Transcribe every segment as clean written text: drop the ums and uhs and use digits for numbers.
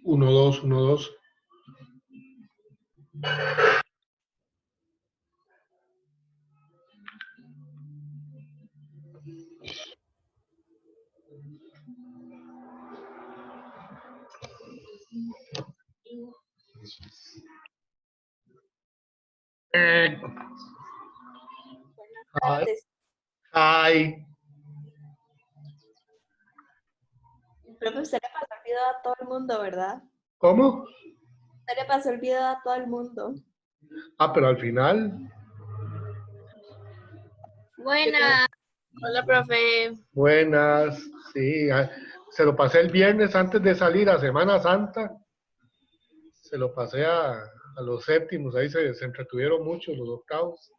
Uno, dos, uno, dos. Hi. Hi. Profe, usted le pasó el video a todo el mundo, ¿verdad? ¿Cómo? Usted le pasó el video a todo el mundo. Ah, pero al final. Buenas. Hola, profe. Buenas. Sí, se lo pasé el viernes antes de salir a Semana Santa. Se lo pasé a los séptimos. Ahí se entretuvieron mucho los octavos.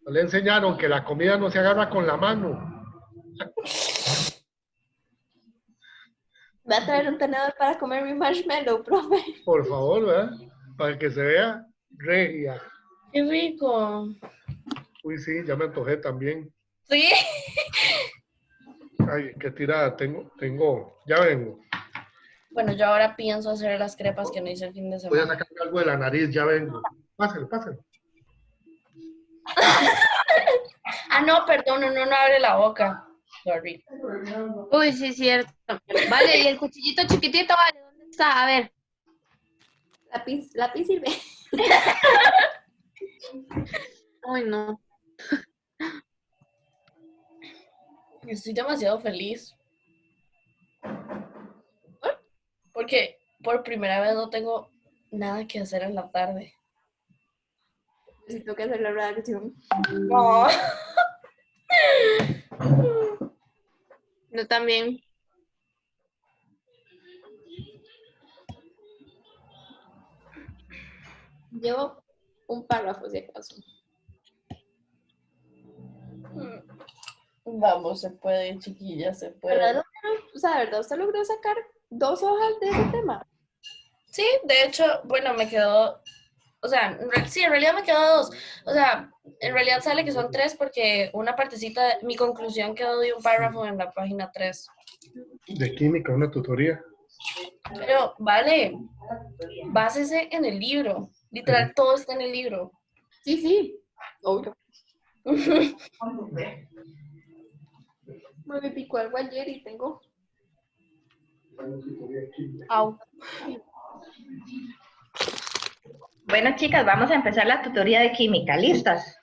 Le enseñaron que la comida no se agarra con la mano. Voy a traer un tenedor para comer mi marshmallow, profe. Por favor, ¿verdad? Para que se vea regia. Qué rico. Uy, sí, ya me antojé también. Sí. Ay, qué tirada. Tengo, ya vengo. Bueno, yo ahora pienso hacer las crepas que no hice el fin de Voy a semana. sacar algo de la nariz, ya vengo. Pásale, pásale. Ah, no, perdón, no abre la boca. Sorry. Uy, sí, cierto. Vale, y el cuchillito chiquitito, vale, ¿dónde está? A ver. Lápiz sirve. Uy, no. Estoy demasiado feliz. Porque por primera vez no tengo nada que hacer en la tarde. Necesito que hacer la redacción. No. Yo también. Llevo un párrafo, si acaso. Vamos, se puede, chiquilla, se ¿Verdad? puede. O sea, ¿verdad? ¿Usted logró sacar 2 hojas de ese tema? Sí, de hecho, bueno, me quedó, o sea, sí, en realidad me quedó 2. O sea, en realidad sale que son 3 porque una partecita, mi conclusión quedó de un párrafo en la página 3. De química, una tutoría. Pero, vale, básese en el libro. Literal, todo está en el libro. Sí, sí. Obvio. Me picó algo ayer y tengo... Au. Bueno, chicas, vamos a empezar la tutoría de química. ¿Listas?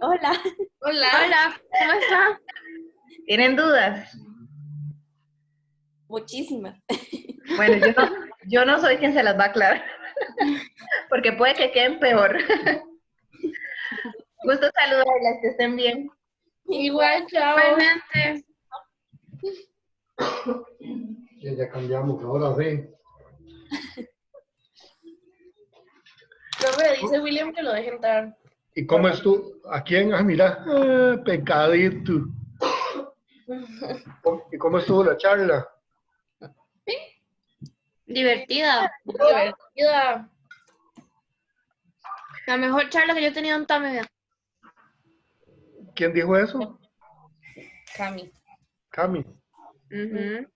Hola. Hola. Hola, ¿cómo está? ¿Tienen dudas? Muchísimas. Bueno, yo no soy quien se las va a aclarar, porque puede que queden peor. Gusto saludarlas, que estén bien. Igual, chao. Igualmente. Ya cambiamos, ahora sí. Profe, dice William que lo deje entrar. ¿Y cómo es tú? ¿A quién? Ah, mira, pecadito. ¿Y cómo estuvo la charla? Divertida. Divertida. La mejor charla que yo he tenido en toda mi vida. ¿Quién dijo eso? Cami. Cami. Ujú.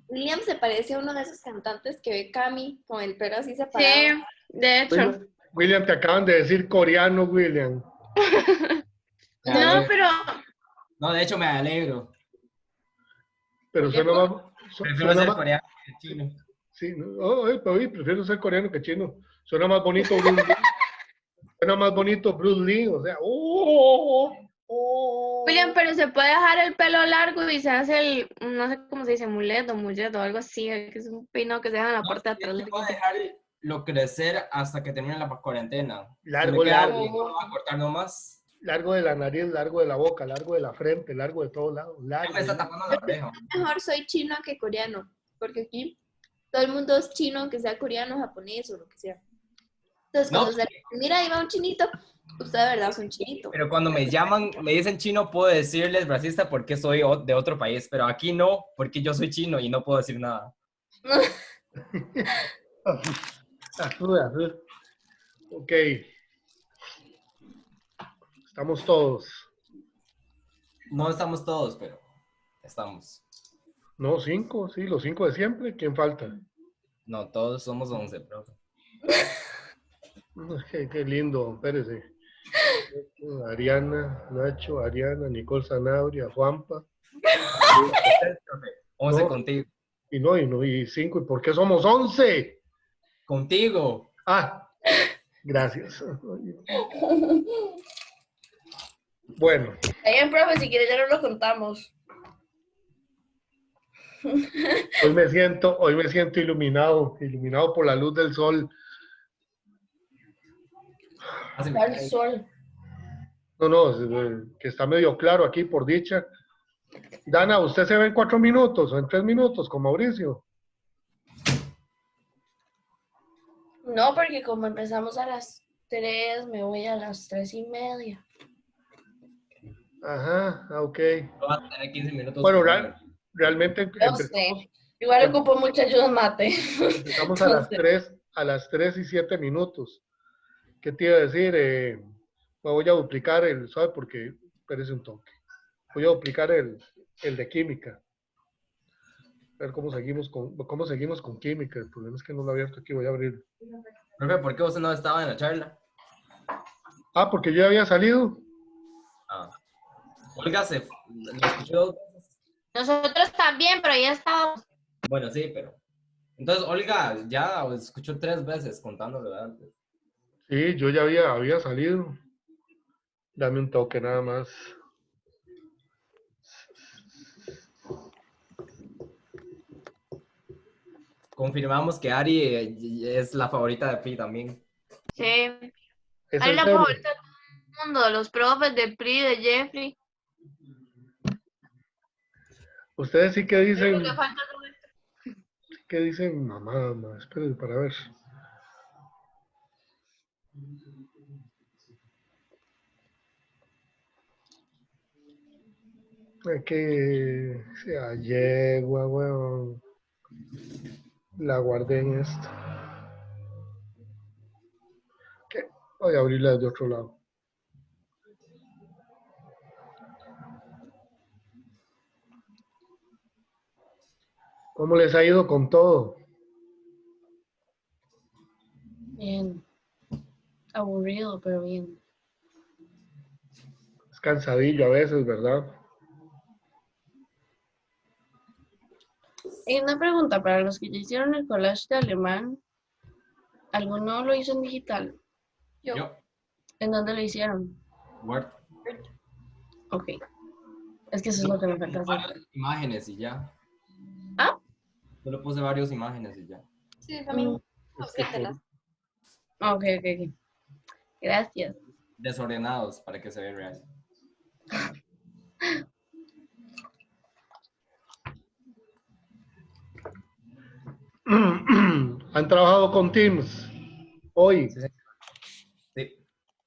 William se parece a uno de esos cantantes que ve Cami con el pelo así separado. Sí, de hecho. William, te acaban de decir coreano, William. No, pero No, de hecho me alegro. Pero suena más... Prefiero ser coreano que chino. Sí, pero prefiero ser coreano que chino. Suena más bonito Bruce Lee. Suena más bonito Bruce Lee, o sea... William, pero se puede dejar el pelo largo y se hace el, no sé cómo se dice, mulet o algo así, que es un peinado que se deja en la parte de atrás. No puedo dejarlo crecer hasta que termine la cuarentena. Largo, Se me queda largo. bien, no voy a cortar nomás. Largo de la nariz, largo de la boca, largo de la frente, largo de todos lados. Ya Largo. me está tapando la oreja. Mejor soy chino que coreano, porque aquí todo el mundo es chino, aunque sea coreano, japonés o lo que sea. Entonces, No. cuando se mira, ahí va un chinito, usted de verdad es un chinito. Pero cuando me llaman, me dicen chino, puedo decirles racista porque soy de otro país. Pero aquí no, porque yo soy chino y no puedo decir nada. Ok. Estamos todos. No estamos todos, pero Estamos. No, 5, sí, los 5 de siempre. ¿Quién falta? No, todos somos 11, profe. Qué lindo, espérese. Ariana, Nacho, Ariana, Nicole Sanabria, Juanpa. 11 No. contigo. Y 5. ¿Y por qué somos 11? Contigo. Ah, gracias. Bueno, Está bien, profe, si quiere ya no lo contamos. hoy me siento iluminado por la luz del sol. Así me Al cae. sol. No, que está medio claro aquí por dicha. Dana, ¿usted se ve en 4 minutos o en 3 minutos con Mauricio? No, porque como empezamos a las 3, me voy a las 3:30. Ajá, ok. Vas a tener 15 minutos. Bueno, primero. realmente No sé. Igual ocupo mucha ayuda en mate. empezamos a las 3 y 7 minutos. ¿Qué te iba a decir? Me voy a duplicar ¿sabe? Porque, espérese un toque. Voy a duplicar el de química. A ver cómo seguimos con química. El problema es que no lo he abierto aquí, voy a abrirlo. Profe, ¿por qué usted no estaba en la charla? Ah, porque yo ya había salido. Ah. Olga ¿lo escuchó 2 veces? Nosotros también, pero ya estábamos. Bueno, sí, pero. Entonces, Olga ya escuchó 3 veces contándolo de antes. Sí, yo ya había salido. Dame un toque nada más. Confirmamos que Ari es la favorita de Pi también. Sí. ¿Es Hay en la serio? favorita de todo el mundo, de los profes, de Pri, de Jeffrey. Ustedes sí que Solo dicen, le falta Roberto. ¿qué dicen? Mamá, espérense para ver. Que sea yegua, weón. La guardé en esta. ¿Qué? Voy a abrirla de otro lado. ¿Cómo les ha ido con todo? Bien. Aburrido, pero bien. Es cansadillo a veces, ¿verdad? Y una pregunta para los que ya hicieron el collage de alemán. ¿Alguno lo hizo en digital? Yo. ¿En dónde lo hicieron? Word. Ok. Es que eso es lo que me falta hacer. Varias imágenes y ya. ¿Ah? Solo puse varias imágenes y ya. Sí, también. Es que por- Ok. Gracias. Desordenados para que se vea real. ¿Han trabajado con Teams hoy? Sí, sí. Sí.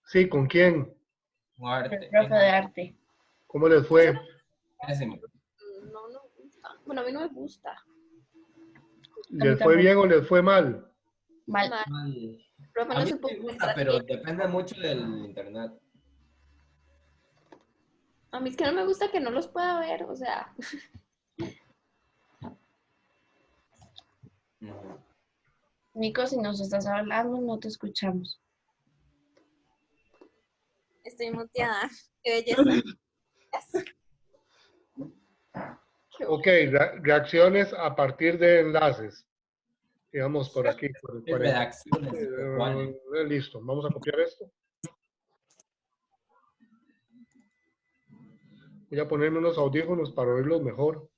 Sí, ¿con quién? Un arte. El profe de arte. ¿Cómo les fue? Pésimo. No me gusta. Bueno, a mí no me gusta. ¿Les fue bien o les fue mal? Mal. Mal. El Profe A no mí supo me gusta, mostrar pero bien. depende mucho del internet. A mí es que no me gusta que no los pueda ver, o sea. Ujú. Nico, si nos estás hablando, no te escuchamos. Estoy muteada. Qué belleza. Ok, reacciones a partir de enlaces. Digamos por aquí. Por el ¿Qué 40. redacciones? ¿Cuáles? Listo, vamos a copiar esto. Voy a ponerme unos audífonos para oírlos mejor.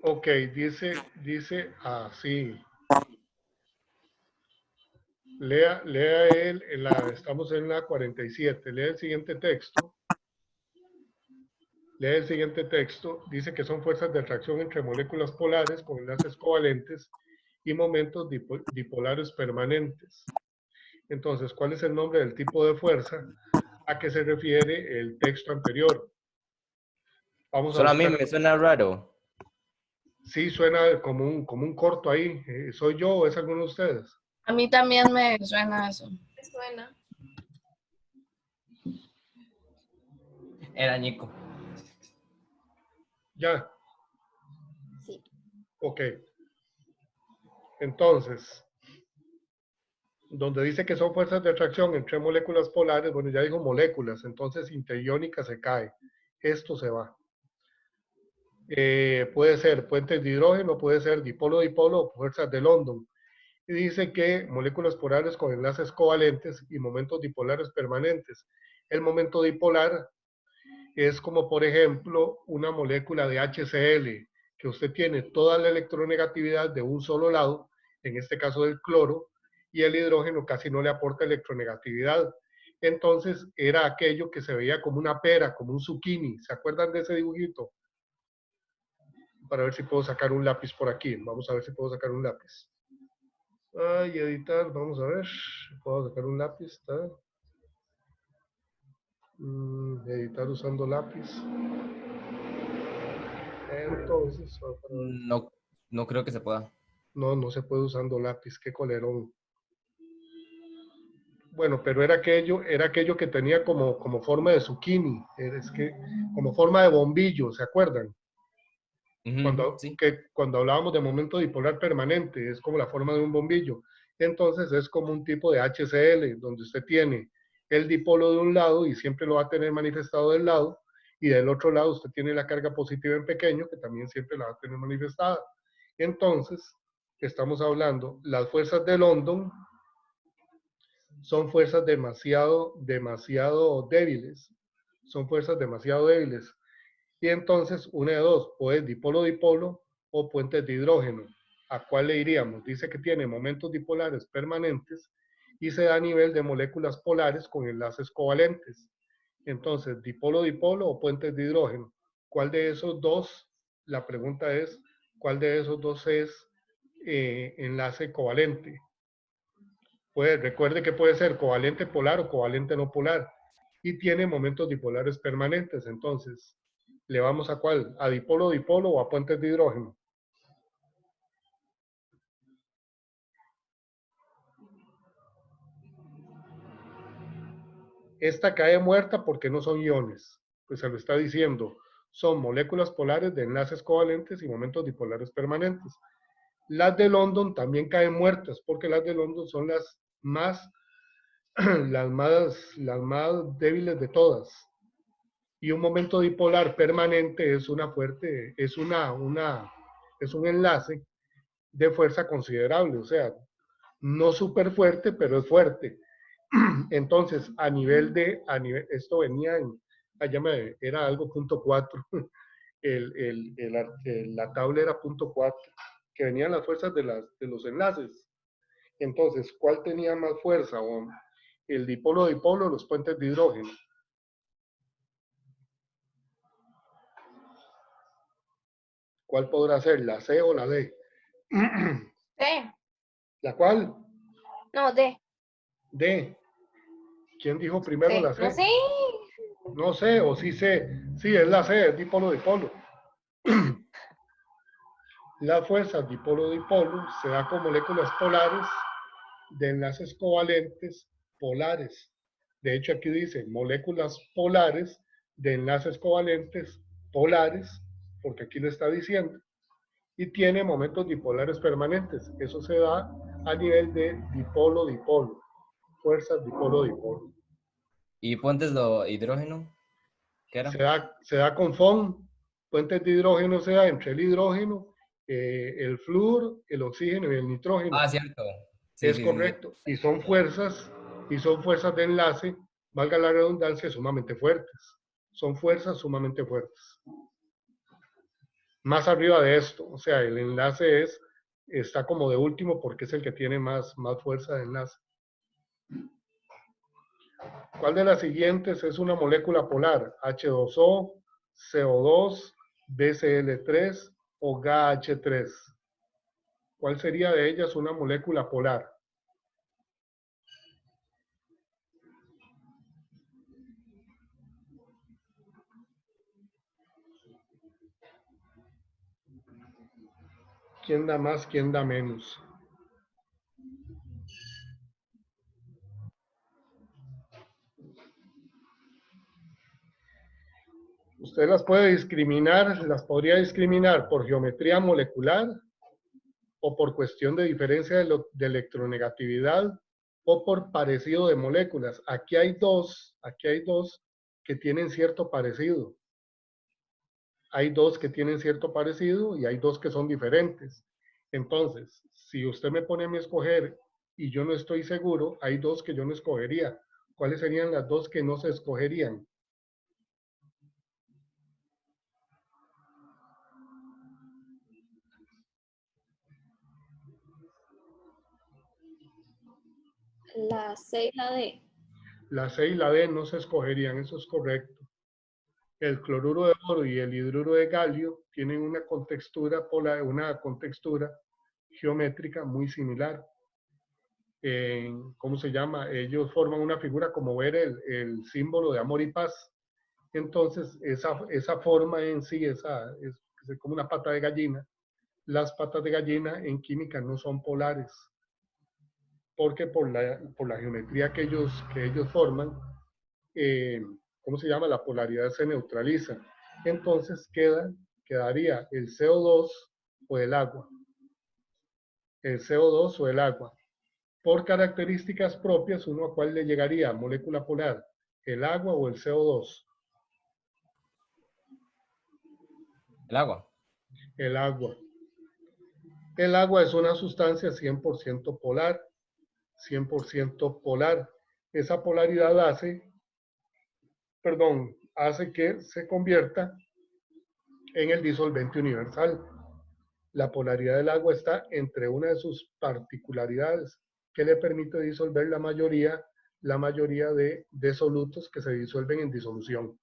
Ok, dice así. Lea estamos en la 47. Lea el siguiente texto. Lee el siguiente texto. Dice que son fuerzas de atracción entre moléculas polares con enlaces covalentes y momentos dipolares permanentes. Entonces, ¿cuál es el nombre del tipo de fuerza a que se refiere el texto anterior? Vamos a Solo a mí buscar. me suena raro. Sí, suena como un corto ahí. ¿Soy yo o es alguno de ustedes? A mí también me suena eso. Me suena. Era Nico. Ya, Sí. ok. Entonces, donde dice que son fuerzas de atracción entre moléculas polares, bueno, ya dijo moléculas, entonces interiónica se cae. Esto se va. Puede ser puentes de hidrógeno, puede ser dipolo-dipolo o fuerzas de London. Y dice que moléculas polares con enlaces covalentes y momentos dipolares permanentes. El momento dipolar es como, por ejemplo, una molécula de HCl, que usted tiene toda la electronegatividad de un solo lado, en este caso del cloro, y el hidrógeno casi no le aporta electronegatividad. Entonces era aquello que se veía como una pera, como un zucchini. ¿Se acuerdan de ese dibujito? Para ver si puedo sacar un lápiz por aquí. Vamos a ver si puedo sacar un lápiz. Ay, editar, vamos a ver. Puedo sacar un lápiz. ¿Está? Editar usando lápiz. Entonces, No, no creo que se pueda. no se puede usando lápiz, qué colerón. Bueno, pero era aquello que tenía como forma de zucchini, es que, como forma de bombillo, ¿se acuerdan? Sí. Cuando hablábamos de momento dipolar permanente, es como la forma de un bombillo. Entonces es como un tipo de HCl, donde usted tiene el dipolo de un lado y siempre lo va a tener manifestado del lado, y del otro lado usted tiene la carga positiva en pequeño, que también siempre la va a tener manifestada. Entonces, estamos hablando, las fuerzas de London son fuerzas demasiado débiles. Son fuerzas demasiado débiles. Y entonces, una de dos, o es dipolo-dipolo o puentes de hidrógeno. ¿A cuál le iríamos? Dice que tiene momentos dipolares permanentes y se da a nivel de moléculas polares con enlaces covalentes. Entonces, dipolo-dipolo o puentes de hidrógeno. ¿Cuál de esos dos? La pregunta es, ¿cuál de esos dos es enlace covalente? Recuerde que puede ser covalente polar o covalente no polar y tiene momentos dipolares permanentes. Entonces, ¿le vamos a cuál? ¿A dipolo-dipolo o a puentes de hidrógeno? Esta cae muerta porque no son iones. Pues se lo está diciendo. Son moléculas polares de enlaces covalentes y momentos dipolares permanentes. Las de London también caen muertas porque las de London son las más, las más débiles de todas. Y un momento dipolar permanente es es un enlace de fuerza considerable, o sea, no súper fuerte, pero es fuerte. Entonces, esto venía era algo punto 4, la tabla era punto 4, que venían las fuerzas de los enlaces. Entonces, ¿cuál tenía más fuerza? El dipolo-dipolo, los puentes de hidrógeno. ¿Cuál podrá ser, la C o la D? D. ¿La cual? No, D. D. ¿Quién dijo primero la D. C? No sé. No sé, o sí sé. Sí, es la C, es dipolo-dipolo. La fuerza dipolo-dipolo se da con moléculas polares de enlaces covalentes polares. De hecho, aquí dice moléculas polares de enlaces covalentes polares, porque aquí lo está diciendo. Y tiene momentos dipolares permanentes. Eso se da a nivel de dipolo-dipolo. Fuerzas dipolo-dipolo. ¿Y puentes de hidrógeno? ¿Qué era? Se da con FON, puentes de hidrógeno se da entre el hidrógeno, el flúor, el oxígeno y el nitrógeno. Ah, cierto. Sí, Es sí, sí. correcto. Y son fuerzas de enlace, valga la redundancia, sumamente fuertes. Son fuerzas sumamente fuertes. Más arriba de esto, o sea, el enlace está como de último porque es el que tiene más fuerza de enlace. ¿Cuál de las siguientes es una molécula polar? H2O, CO2, BCl3 o GH3. ¿Cuál sería de ellas una molécula polar? ¿Quién da más, quién da menos? Usted las puede discriminar, las podría discriminar por geometría molecular o por cuestión de diferencia de electronegatividad o por parecido de moléculas. Aquí hay dos que tienen cierto parecido. Hay dos que tienen cierto parecido y hay dos que son diferentes. Entonces, si usted me pone a mí a escoger y yo no estoy seguro, hay dos que yo no escogería. ¿Cuáles serían las dos que no se escogerían? La C y la D. La C y la D no se escogerían, eso es correcto. El cloruro de oro y el hidruro de galio tienen una contextura geométrica muy similar. ¿Cómo se llama? Ellos forman una figura como ver el símbolo de amor y paz. Entonces, esa forma en sí, es como una pata de gallina. Las patas de gallina en química no son polares, porque por la geometría que ellos forman, ¿cómo se llama? La polaridad se neutraliza. Entonces quedaría el CO2 o el agua. El CO2 o el agua. Por características propias, ¿uno a cuál le llegaría? Molécula polar, ¿el agua o el CO2? El agua. El agua. El agua es una sustancia 100% polar. 100% polar. Esa polaridad hace que se convierta en el disolvente universal. La polaridad del agua está entre una de sus particularidades que le permite disolver la mayoría de solutos que se disuelven en disolución.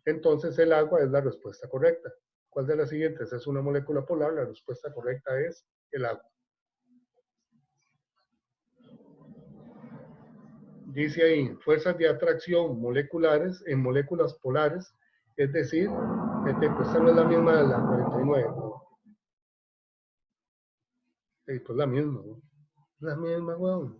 Entonces el agua es la respuesta correcta. ¿Cuál de las siguientes es una molécula polar? La respuesta correcta es el agua. Dice ahí, fuerzas de atracción moleculares en moléculas polares, es decir, esta no es la misma de la 49. Pues la misma, ¿no? La misma, weón.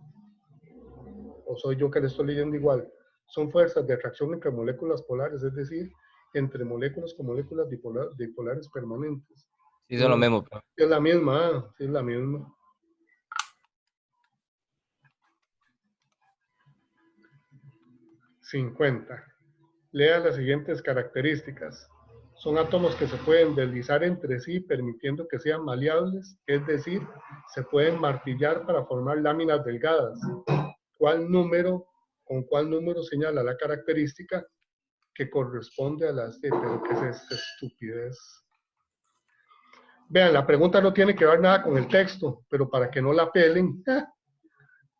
O soy yo que le estoy leyendo igual. Son fuerzas de atracción entre moléculas polares, es decir, entre moléculas con moléculas dipolares permanentes. Sí, son lo mismo. Pero... Es la misma, sí, es la misma. ...50... Lea las siguientes características. Son átomos que se pueden deslizar entre sí, permitiendo que sean maleables, es decir, se pueden martillar para formar láminas delgadas. ¿Con cuál número señala la característica que corresponde a las de? Pero ¿qué es esta estupidez? Vean, la pregunta no tiene que ver nada con el texto, pero para que no la pelen,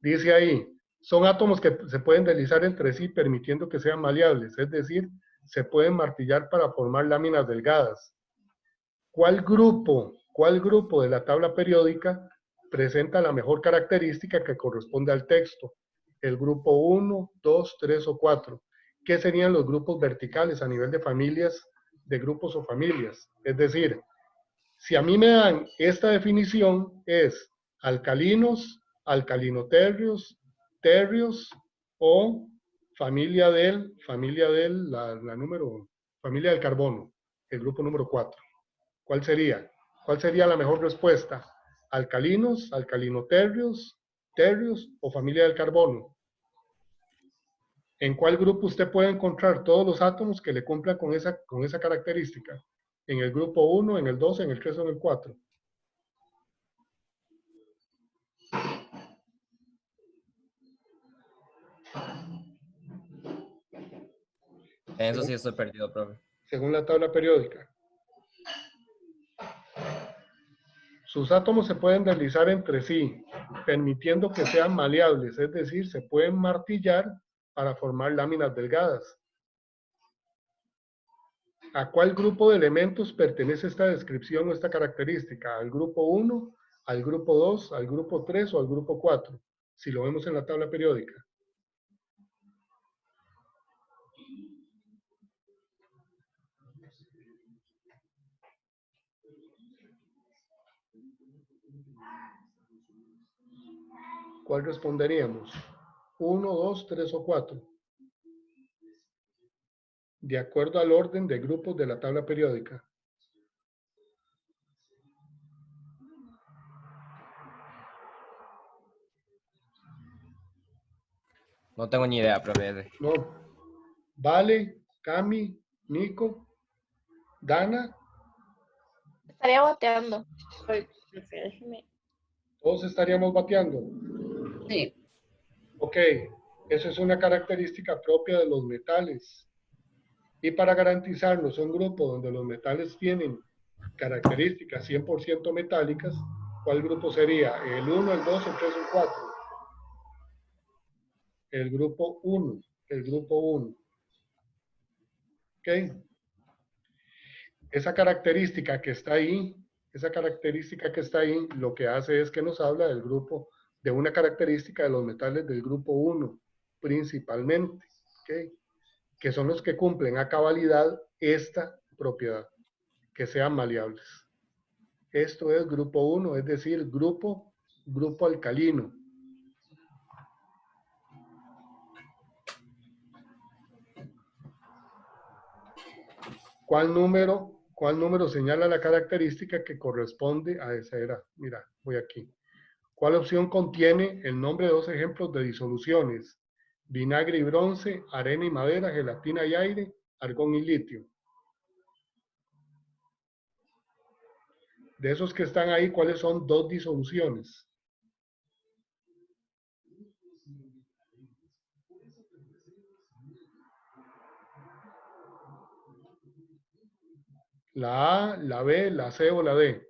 dice ahí, son átomos que se pueden deslizar entre sí permitiendo que sean maleables, es decir, se pueden martillar para formar láminas delgadas. ¿Cuál grupo de la tabla periódica presenta la mejor característica que corresponde al texto? El grupo 1, 2, 3 o 4. ¿Qué serían los grupos verticales a nivel de familias, de grupos o familias? Es decir, si a mí me dan esta definición, es alcalinos, alcalinoterrios, terrios o familia del carbono, el grupo número 4. ¿Cuál sería? ¿Cuál sería la mejor respuesta? ¿Alcalinos, alcalinoterrios, terrios o familia del carbono? ¿En cuál grupo usted puede encontrar todos los átomos que le cumplan con esa característica? ¿En el grupo 1, en el 2, en el 3 o en el 4? En eso sí estoy perdido, profe. Según la tabla periódica. Sus átomos se pueden deslizar entre sí, permitiendo que sean maleables, es decir, se pueden martillar para formar láminas delgadas. ¿A cuál grupo de elementos pertenece esta descripción o esta característica? ¿Al grupo 1, al grupo 2, al grupo 3 o al grupo 4? Si lo vemos en la tabla periódica. ¿Cuál responderíamos? 1, 2, 3 o 4. De acuerdo al orden de grupos de la tabla periódica. No tengo ni idea, profe. No. Vale, Cami, Nico, Dana, Estaría boteando. Ay, profe, déjeme. todos estaríamos bateando. Sí. Ok, eso es una característica propia de los metales. Y para garantizarnos un grupo donde los metales tienen características 100% metálicas, ¿cuál grupo sería? ¿El 1, el 2, el 3 o el 4? El grupo 1, el grupo 1. ¿Ok? Esa característica que está ahí, lo que hace es que nos habla del grupo, de una característica de los metales del grupo 1, principalmente, ¿ok? Que son los que cumplen a cabalidad esta propiedad, que sean maleables. Esto es grupo 1, es decir, grupo alcalino. ¿Cuál número señala la característica que corresponde a esa era? Mira, voy aquí. ¿Cuál opción contiene el nombre de dos ejemplos de disoluciones? Vinagre y bronce, arena y madera, gelatina y aire, argón y litio. De esos que están ahí, ¿cuáles son dos disoluciones? La A, la B, la C o la D.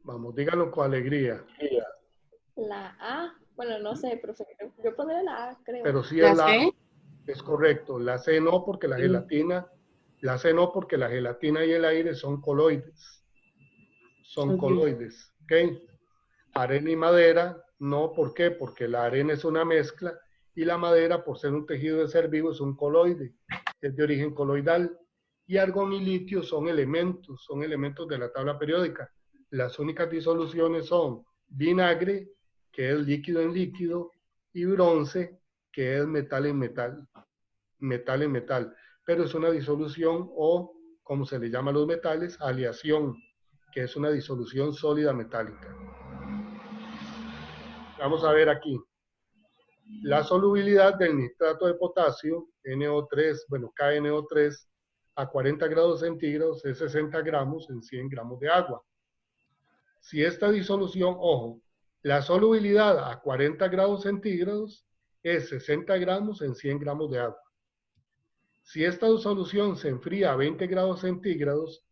Vamos, dígalo con alegría. La A, bueno, no sé, profe. Yo pondré la A, creo. Pero sí ¿La es la A, C? es correcto. La C no porque la gelatina, la C no porque la gelatina y el aire son coloides. Son coloides, ¿ok? Arena y madera, no, ¿por qué? Porque la arena es una mezcla y la madera, por ser un tejido de ser vivo, es un coloide, es de origen coloidal. Y argón y litio son elementos de la tabla periódica. Las únicas disoluciones son vinagre, que es líquido en líquido, y bronce, que es metal en metal, metal en metal. Pero es una disolución o, como se le llama a los metales, aleación, que es una disolución sólida metálica. Vamos a ver aquí. La solubilidad del nitrato de potasio, NO3, bueno, KNO3, a 40 grados centígrados es 60 gramos en 100 gramos de agua. Si esta disolución, ojo, la solubilidad a 40 grados centígrados es 60 gramos en 100 gramos de agua. Si esta solución se enfría a 20 grados centígrados,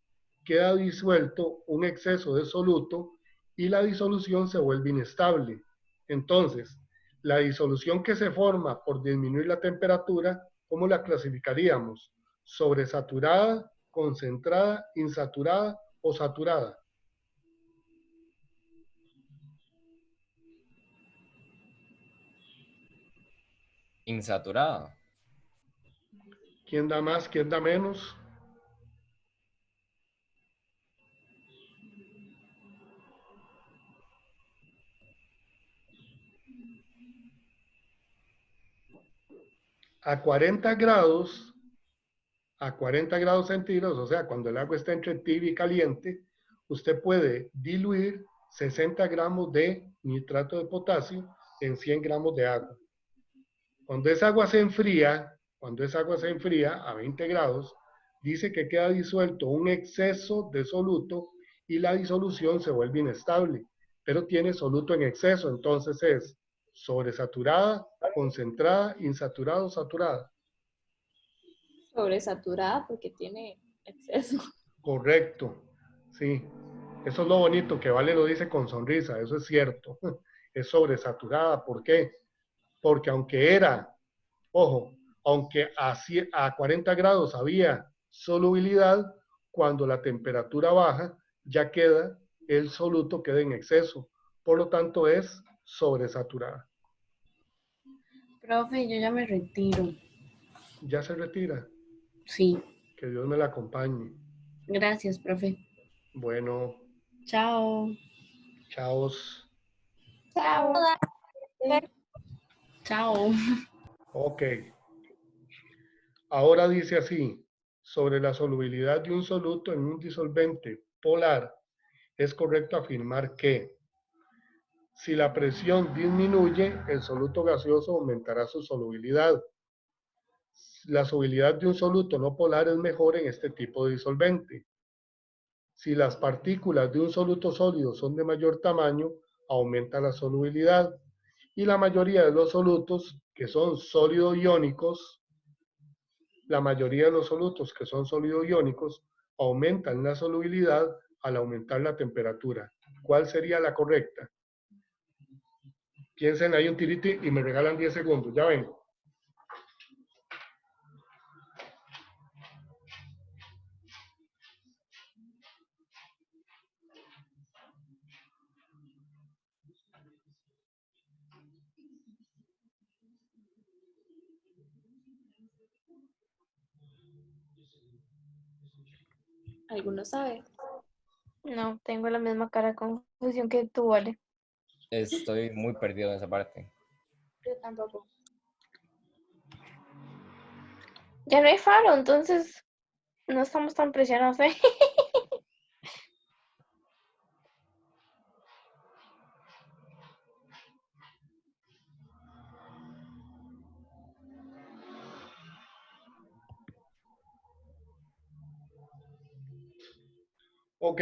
queda disuelto un exceso de soluto y la disolución se vuelve inestable. Entonces, la disolución que se forma por disminuir la temperatura, ¿cómo la clasificaríamos? ¿Sobresaturada, concentrada, insaturada o saturada? Insaturada. ¿Quién da más? ¿Quién da menos? A 40 grados centígrados, o sea, cuando el agua está entre tibia y caliente, usted puede diluir 60 gramos de nitrato de potasio en 100 gramos de agua. Cuando esa agua se enfría a 20 grados, dice que queda disuelto un exceso de soluto y la disolución se vuelve inestable. pero tiene soluto en exceso, entonces es sobresaturada, concentrada, insaturada o saturada. Sobresaturada porque tiene exceso. Correcto, sí. Eso es lo bonito, que Vale lo dice con sonrisa, eso es cierto. Es sobresaturada, ¿por qué? Porque aunque era, ojo, aunque a 40 grados había solubilidad, cuando la temperatura baja, ya queda, el soluto queda en exceso. Por lo tanto, es sobresaturada. Profe, yo ya me retiro. Ya se retira. Sí, Que Dios me la acompañe. gracias, profe. Bueno, Chao. chaos. Chao. Chao. Ok. Ahora dice así, sobre la solubilidad de un soluto en un disolvente polar, es correcto afirmar que si la presión disminuye, el soluto gaseoso aumentará su solubilidad. La solubilidad de un soluto no polar es mejor en este tipo de disolvente. Si las partículas de un soluto sólido son de mayor tamaño, aumenta la solubilidad. Y la mayoría de los solutos que son sólido-iónicos, la mayoría de los solutos que son sólido-iónicos aumentan la solubilidad al aumentar la temperatura. ¿Cuál sería la correcta? Piensen ahí un tirito y me regalan 10 segundos. Ya vengo. ¿Alguno sabe? No, tengo la misma cara de confusión que tú, Vale. Estoy muy perdido en esa parte. Yo tampoco. Ya no hay faro, entonces no estamos tan presionados, ¿eh? Ok.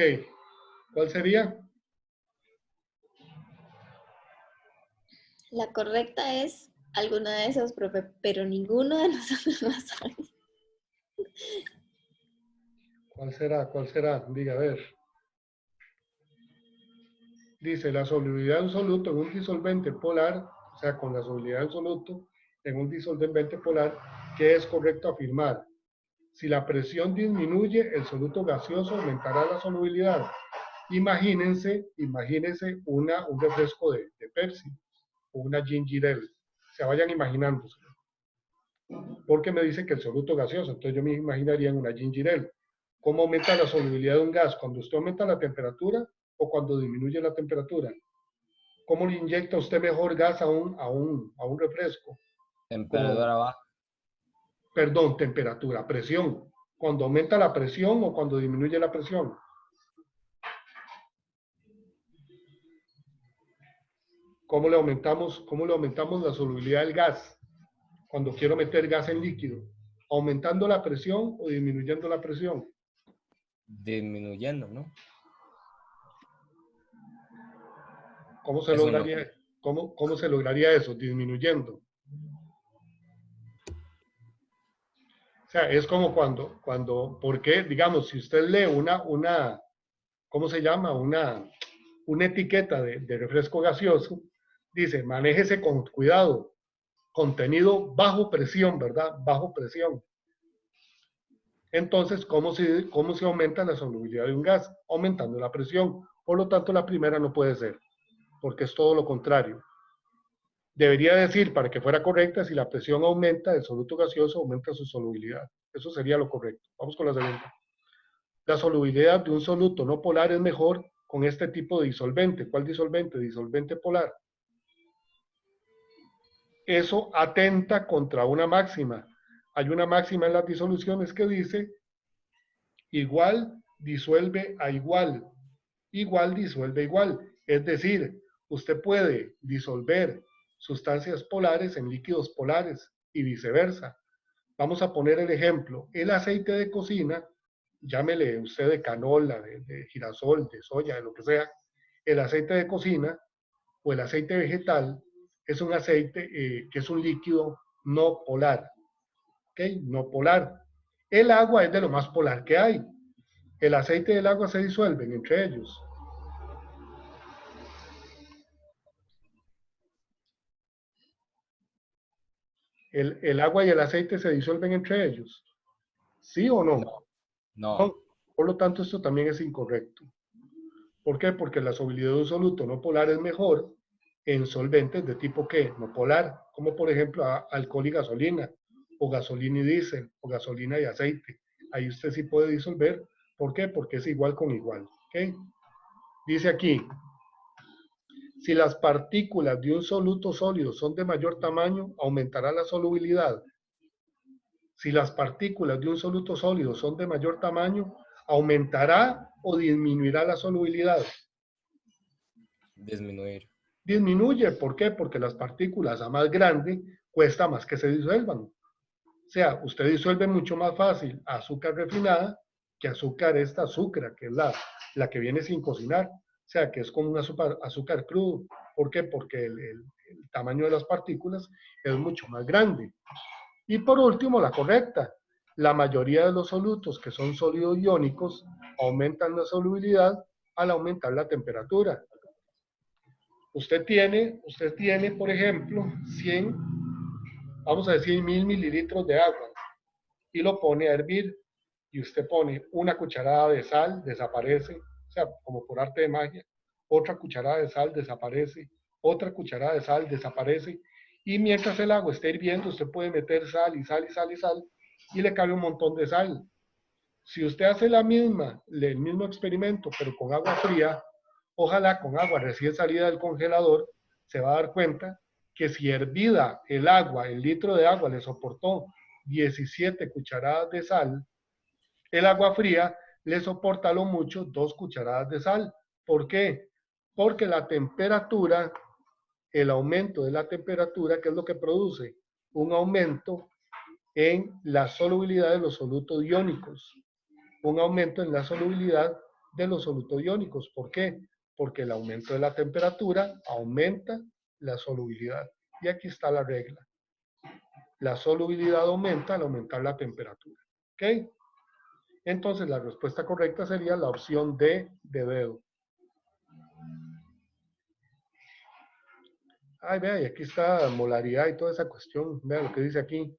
¿Cuál sería? La correcta es alguna de esas, profe, pero ninguno de nosotros lo sabe. ¿Cuál será? ¿Cuál será? Diga, a ver. Dice, la solubilidad de un soluto en un disolvente polar, o sea, con la solubilidad del soluto en un disolvente polar, ¿qué es correcto afirmar? Si la presión disminuye, el soluto gaseoso aumentará la solubilidad. Imagínense un refresco de Pepsi o una ginger ale. Se vayan imaginándose. Porque me dice que el soluto gaseoso, entonces yo me imaginaría en una ginger ale. ¿Cómo aumenta la solubilidad de un gas? ¿Cuando usted aumenta la temperatura o cuando disminuye la temperatura? ¿Cómo le inyecta usted mejor gas a un refresco? Temperatura baja. Perdón, temperatura, presión. Cuando aumenta la presión o cuando disminuye la presión. ¿Cómo le aumentamos la solubilidad del gas? Cuando quiero meter gas en líquido. ¿Aumentando la presión o disminuyendo la presión? Disminuyendo, ¿no? ¿Cómo se Eso no. lograría, cómo se lograría eso? Disminuyendo. O sea, es como porque, digamos, si usted lee ¿cómo se llama? Una etiqueta de refresco gaseoso, dice, manéjese con cuidado, contenido bajo presión, ¿verdad? Bajo presión. Entonces, ¿cómo se aumenta la solubilidad de un gas? Aumentando la presión. Por lo tanto, la primera no puede ser, porque es todo lo contrario. Debería decir, para que fuera correcta, si la presión aumenta, el soluto gaseoso aumenta su solubilidad. Eso sería lo correcto. Vamos con la segunda. La solubilidad de un soluto no polar es mejor con este tipo de disolvente. ¿Cuál disolvente? Disolvente polar. Eso atenta contra una máxima. Hay una máxima en las disoluciones que dice igual disuelve a igual. Igual disuelve igual. Es decir, usted puede disolver sustancias polares en líquidos polares y viceversa. Vamos a poner el ejemplo. El aceite de cocina, llámele usted de canola, de girasol, de soya, de lo que sea, el aceite de cocina o el aceite vegetal es un aceite que es un líquido no polar. ¿Ok? No polar. El agua es de lo más polar que hay. El aceite y el agua se disuelven entre ellos. El agua y el aceite se disuelven entre ellos. ¿Sí o no? No. No. Por lo tanto, esto también es incorrecto. ¿Por qué? Porque la solubilidad de un soluto no polar es mejor en solventes de tipo ¿qué? No polar, como por ejemplo alcohol y gasolina, o gasolina y diésel, o gasolina y aceite. Ahí usted sí puede disolver. ¿Por qué? Porque es igual con igual. ¿Ok? Dice aquí, si las partículas de un soluto sólido son de mayor tamaño, aumentará la solubilidad. Si las partículas de un soluto sólido son de mayor tamaño, ¿aumentará o disminuirá la solubilidad? Disminuir. Disminuye, ¿por qué? Porque las partículas a más grande cuesta más que se disuelvan. O sea, usted disuelve mucho más fácil azúcar refinada que esta azúcar, que es la que viene sin cocinar. O sea, que es como un azúcar crudo. ¿Por qué? Porque el tamaño de las partículas es mucho más grande. Y por último, la correcta. La mayoría de los solutos que son sólidos iónicos aumentan la solubilidad al aumentar la temperatura. Usted tiene, por ejemplo, 100, vamos a decir 1000 mililitros de agua y lo pone a hervir y usted pone una cucharada de sal, desaparece, o sea, como por arte de magia, otra cucharada de sal, desaparece, otra cucharada de sal, desaparece, y mientras el agua esté hirviendo, usted puede meter sal y sal y sal y sal, y le cabe un montón de sal. Si usted hace el mismo experimento, pero con agua fría, ojalá con agua recién salida del congelador, se va a dar cuenta que si hervida el agua, el litro de agua le soportó 17 cucharadas de sal, el agua fría le soporta a lo mucho 2 cucharadas de sal. ¿Por qué? Porque la temperatura, el aumento de la temperatura, ¿qué es lo que produce? Un aumento en la solubilidad de los solutos iónicos. Un aumento en la solubilidad de los solutos iónicos. ¿Por qué? Porque el aumento de la temperatura aumenta la solubilidad. Y aquí está la regla. La solubilidad aumenta al aumentar la temperatura. ¿Ok? Entonces la respuesta correcta sería la opción D de dedo. Ay, vea, y aquí está molaridad y toda esa cuestión. Vea lo que dice aquí.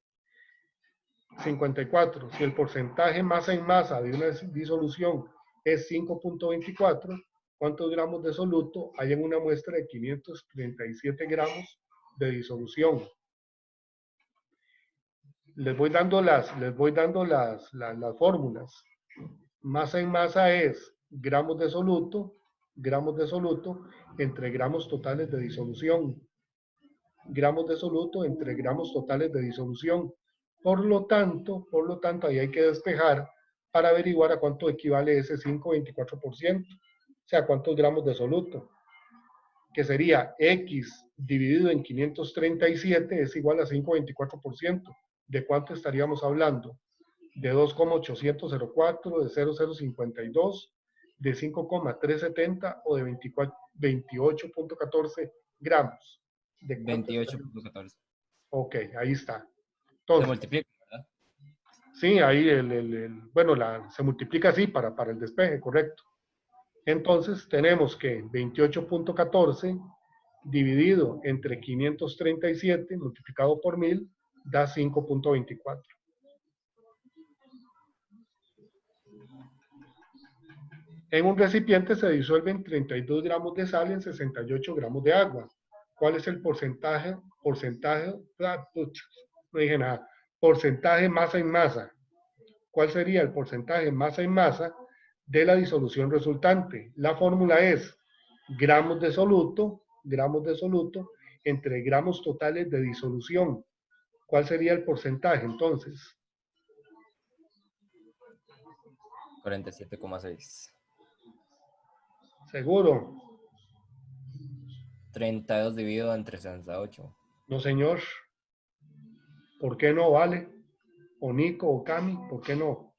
54. Si el porcentaje masa en masa de una disolución es 5.24, ¿cuántos gramos de soluto hay en una muestra de 537 gramos de disolución? Les voy dando las fórmulas. Masa en masa es gramos de soluto entre gramos totales de disolución. Gramos de soluto entre gramos totales de disolución. Por lo tanto, ahí hay que despejar para averiguar a cuánto equivale ese 5,24%. O sea, cuántos gramos de soluto. Que sería X dividido en 537 es igual a 5,24%. ¿De cuánto estaríamos hablando? De 2,804, de 0,052, de 5,370 o de 28,14 gramos. ¿De 28.14. Ok, ahí está. Se Entonces, multiplica, ¿verdad? sí, ahí se multiplica así para el despeje, correcto. Entonces tenemos que 28.14 dividido entre 537 multiplicado por 1000 da 5.24. En un recipiente se disuelven 32 gramos de sal en 68 gramos de agua. ¿Cuál es el porcentaje, no dije nada, porcentaje masa en masa? ¿Cuál sería el porcentaje masa en masa de la disolución resultante? La fórmula es gramos de soluto entre gramos totales de disolución. ¿Cuál sería el porcentaje entonces? 47,6. ¿Seguro? 32 dividido entre 68. No, señor. ¿Por qué no, vale? O Nico o Cami, ¿por qué no?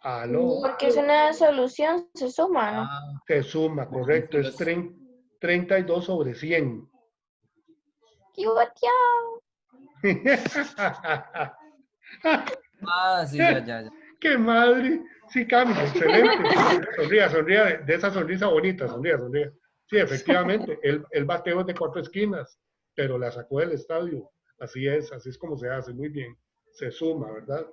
Aló. Porque es una solución, se suma, ¿no? Ah, Se suma, correcto. Es 32 sobre 100. ¡Qué guateado! sí, ya. ¡Qué madre! Sí, Cami, excelente. Sonría, sonría de esa sonrisa bonita, sonría, sonría. Sí, efectivamente, el bateo es de 4 esquinas, pero la sacó del estadio. Así es como se hace, muy bien. Se suma, ¿verdad?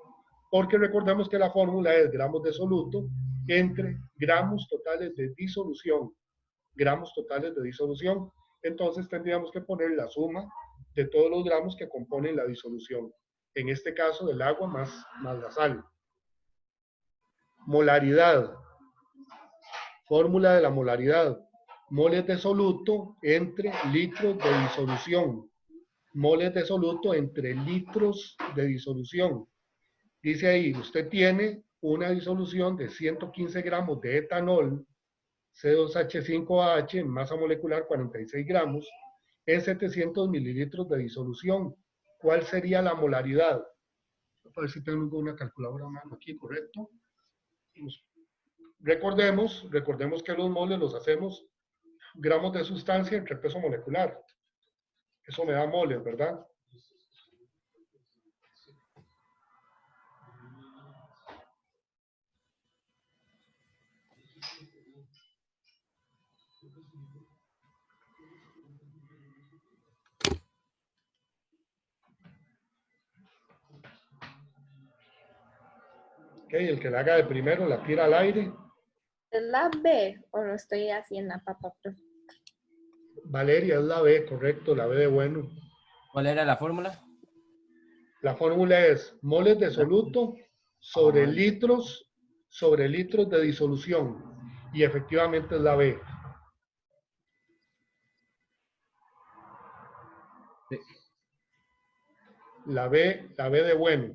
Porque recordemos que la fórmula es gramos de soluto entre gramos totales de disolución. Gramos totales de disolución. Entonces tendríamos que poner la suma de todos los gramos que componen la disolución. En este caso, del agua más la sal. Molaridad. Fórmula de la molaridad. Moles de soluto entre litros de disolución. Moles de soluto entre litros de disolución. Dice ahí, usted tiene una disolución de 115 gramos de etanol, C2H5OH, masa molecular 46 gramos, en 700 mililitros de disolución. ¿Cuál sería la molaridad? A ver si tengo una calculadora a mano aquí, ¿correcto? Recordemos que los moles los hacemos gramos de sustancia entre peso molecular. Eso me da moles, ¿verdad? Ok, el que la haga de primero la tira al aire. ¿Es la B o lo estoy haciendo, papá? Valeria es la B, correcto, la B de bueno. ¿Cuál era la fórmula? La fórmula es moles de soluto sobre litros de disolución. Y efectivamente es la B. Sí. La B de bueno.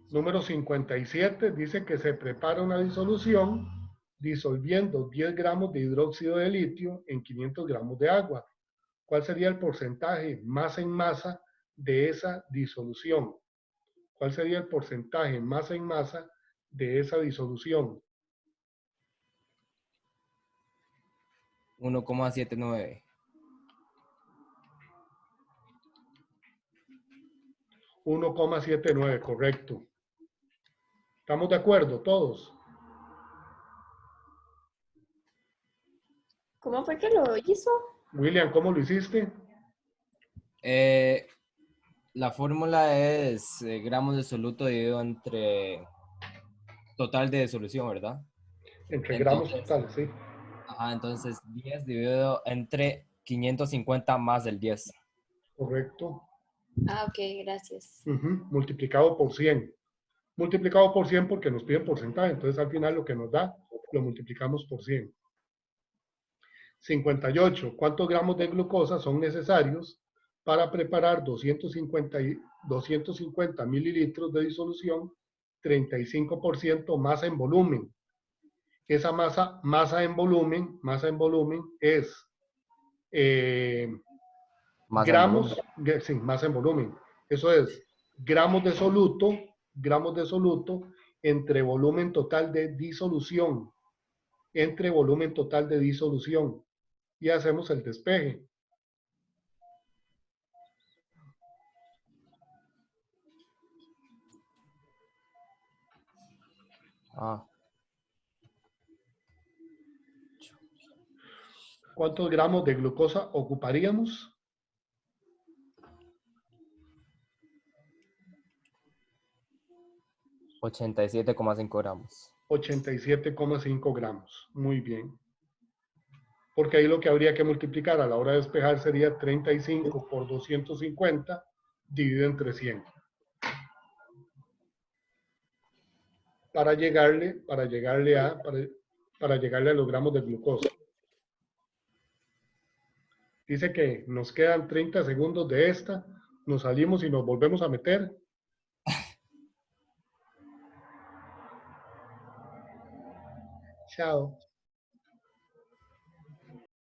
Número 57 dice que se prepara una disolución disolviendo 10 gramos de hidróxido de litio en 500 gramos de agua. ¿Cuál sería el porcentaje masa en masa de esa disolución? ¿Cuál sería el porcentaje masa en masa de esa disolución? 1,79. 1,79, correcto. ¿Estamos de acuerdo todos? ¿Cómo fue que lo hizo? William, ¿cómo lo hiciste? La fórmula es gramos de soluto dividido entre total de disolución, ¿verdad? Entre gramos Entonces, totales, sí. ajá, entonces 10 dividido entre 550 más el 10. Correcto. Ah, ok, gracias. Multiplicado por 100. Multiplicado por 100 porque nos piden porcentaje. Entonces al final lo que nos da lo multiplicamos por 100. 58. ¿Cuántos gramos de glucosa son necesarios para preparar 250 mililitros de disolución, 35% masa en volumen? Esa masa en volumen es gramos, sí, masa en volumen. Eso es gramos de soluto entre volumen total de disolución, y hacemos el despeje. ¿Cuántos gramos de glucosa ocuparíamos? 87,5 gramos. 87,5 gramos. Muy bien. Porque ahí lo que habría que multiplicar a la hora de despejar sería 35 por 250 dividido entre 100. Para llegarle a los gramos de glucosa. Dice que nos quedan 30 segundos de esta, nos salimos y nos volvemos a meter. Chao.